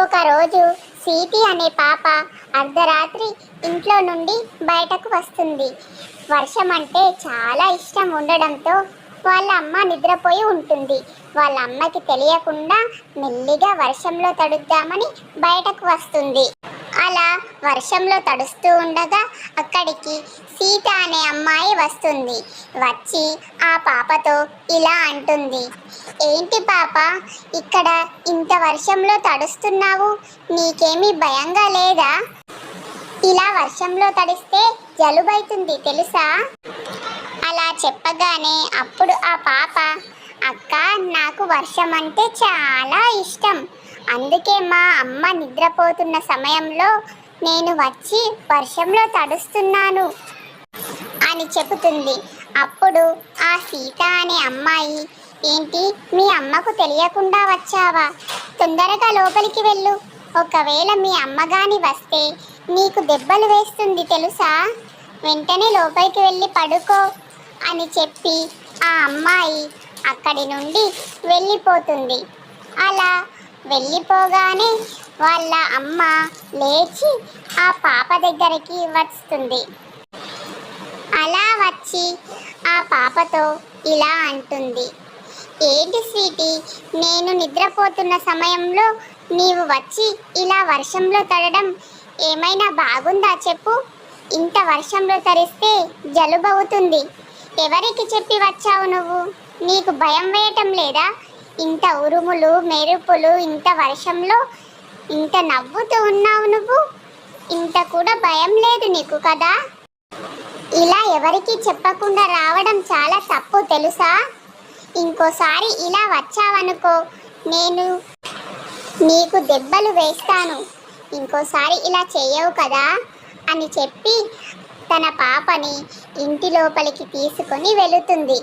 ఒకరోజు సీతి అనే పాప అర్ధరాత్రి ఇంట్లో నుండి బయటకు వస్తుంది. వర్షం అంటే చాలా ఇష్టం ఉండడంతో వాళ్ళ అమ్మ నిద్రపోయి ఉంటుంది. వాళ్ళ అమ్మకి తెలియకుండా మెల్లిగా వర్షంలో తడుద్దామని బయటకు వస్తుంది. అలా వర్షంలో తడుస్తూ ఉండగా అక్కడికి సీత అనే అమ్మాయి వస్తుంది. వచ్చి ఆ పాపతో ఇలా అంటుంది, ఏంటి పాప, ఇక్కడ ఇంత వర్షంలో తడుస్తున్నావు, నీకేమీ భయంగా లేదా? ఇలా వర్షంలో తడిస్తే జలుబైతుంది తెలుసా? అలా చెప్పగానే అప్పుడు ఆ పాప, అక్క, నాకు వర్షం అంటే చాలా ఇష్టం, అందుకే మా అమ్మ నిద్రపోతున్న సమయంలో నేను వచ్చి వర్షంలో తడుస్తున్నాను అని చెబుతుంది. అప్పుడు ఆ సీత అనే అమ్మాయి, ఏంటి, మీ అమ్మకు తెలియకుండా వచ్చావా? తొందరగా లోపలికి వెళ్ళు, ఒకవేళ మీ అమ్మగాని వస్తే నీకు దెబ్బలు వేస్తుంది తెలుసా, వెంటనే లోపలికి వెళ్ళి పడుకో అని చెప్పి ఆ అమ్మాయి అక్కడి నుండి వెళ్ళిపోతుంది. అలా వెళ్ళిపోగానే వాళ్ళ అమ్మ లేచి ఆ పాప దగ్గరికి వస్తుంది. అలా వచ్చి ఆ పాపతో ఇలా అంటుంది, ఏంటి స్వీటీ, నేను నిద్రపోతున్న సమయంలో నీవు వచ్చి ఇలా వర్షంలో తడడం ఏమైనా బాగుందా చెప్పు? ఇంత వర్షంలో తడిస్తే జలుబవుతుంది. ఎవరికి చెప్పి వచ్చావు నువ్వు? నీకు భయం వేయటం లేదా? ఇంత ఉరుములు మెరుపులు, ఇంత వర్షంలో ఇంత నవ్వుతూ ఉన్నావు నువ్వు, ఇంత కూడా భయం లేదు నీకు కదా? ఇలా ఎవరికి చెప్పకుండా రావడం చాలా తప్పు తెలుసా? ఇంకోసారి ఇలా వచ్చావనుకో, నేను నీకు దెబ్బలు వేస్తాను, ఇంకోసారి ఇలా చేయవు కదా అని చెప్పి తన పాపని ఇంటి లోపలికి తీసుకొని వెళుతుంది.